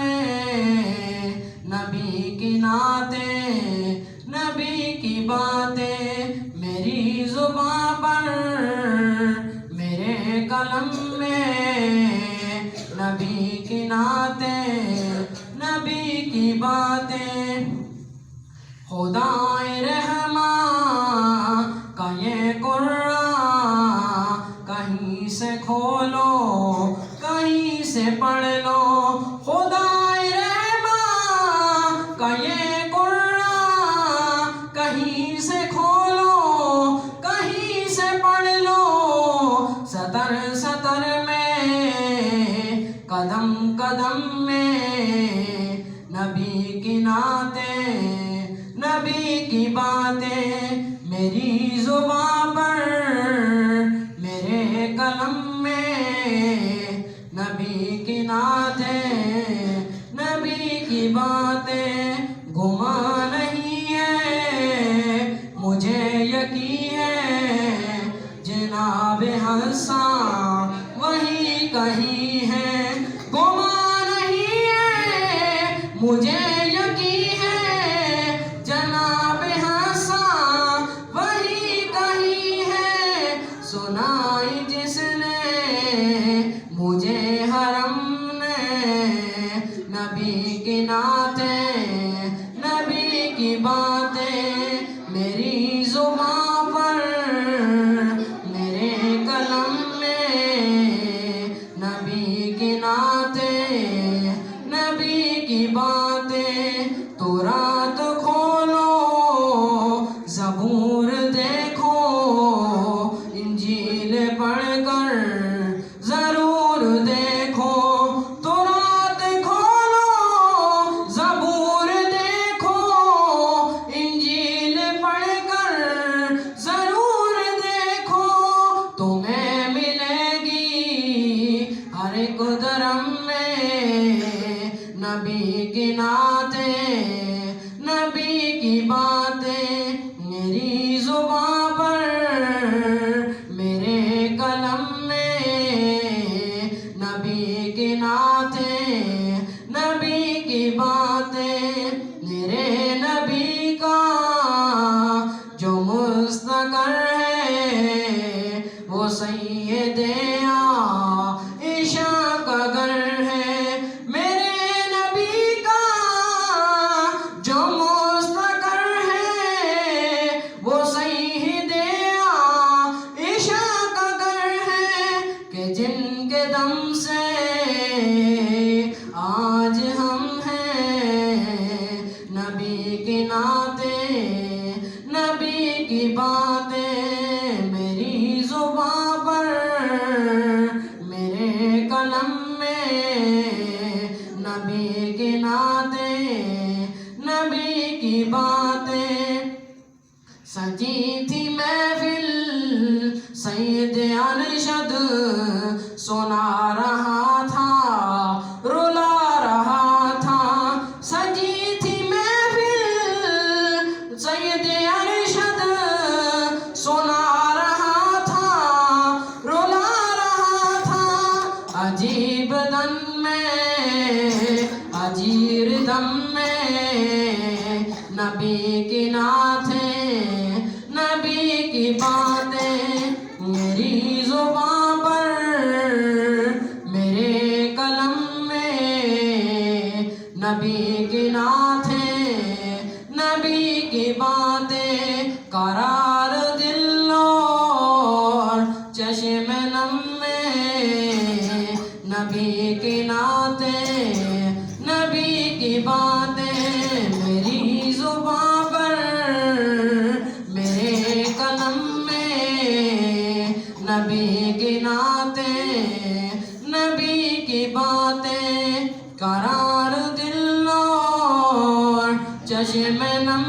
میں نبی کی نعتیں، نبی کی باتیں میری زباں پر، میرے قلم میں نبی کی نعتیں، نبی کی باتیں. خدائے رحماں کا یہ قرآن کہیں سے کھولو، کہیں سے پڑھ لو. خدائے رحماں کا یہ قرآن کہیں سے کھولو، کہیں سے پڑھ لو. سطر سطر میں، قدم قدم میں نبی کی نعتیں، نبی کی باتیں میری زباں پر، میرے قلم میں نبی کی نعتیں، نبی کی باتیں. گمان نہیں ہے مجھے یقین ہے جناب حسان وہی کہیں ہے. گمان نہیں ہے مجھے یقین ہے جناب حسان وہی کہیں ہے. سنائی جس نے مجھے حرم نے نبی کی نعتیں، نبی کی باتیں میری زباں پر، میرے قلم میں نبی کی نعتیں، نبی کی باتیں. تو رات کھولو زبور دیکھو، انجیل پڑھ کر ضرور دیکھو. تو رات کھولو زبور دیکھو، انجیل پڑھ کر ضرور دیکھو. تمہیں ملے گی ہر ایک درم میں نبی کی نعتیں، نبی کی باتیں میری زباں پر، میرے قلم میں نبی کی نعتیں، نبی کی باتیں. میرے نبی کا جو مستقر ہے وہ سید عائشہ کا گھر ہے. میرے نبی کا جو مستقر ہے وہ سید عائشہ کا گھر ہے. کہ جن کے دم سے آج ہم ہیں نبی کی نعتیں، نبی کی باتیں میری زباں پر، میرے قلم میں نبی کی نعتیں، نبی کی باتیں. سجی تھی محفل سید ارشد سنا رہا تھا، رلا رہا تھا. سجی تھی محفل سید ارشد سنا رہا تھا، رلا رہا تھا. عجیب دم میں، عجیب دم میں نبی کی نعتیں، نبی کی باتیں میری زباں پر، میرے قلم میں نبی کی نعتیں، نبی کی باتیں. قرار دل اور چشم نم میں نبی کی نعتیں، نبی کی باتیں میری زباں پر، میرے قلم میں نبی کی نعتیں، نبی کی باتیں. قرار دل اور چشم نم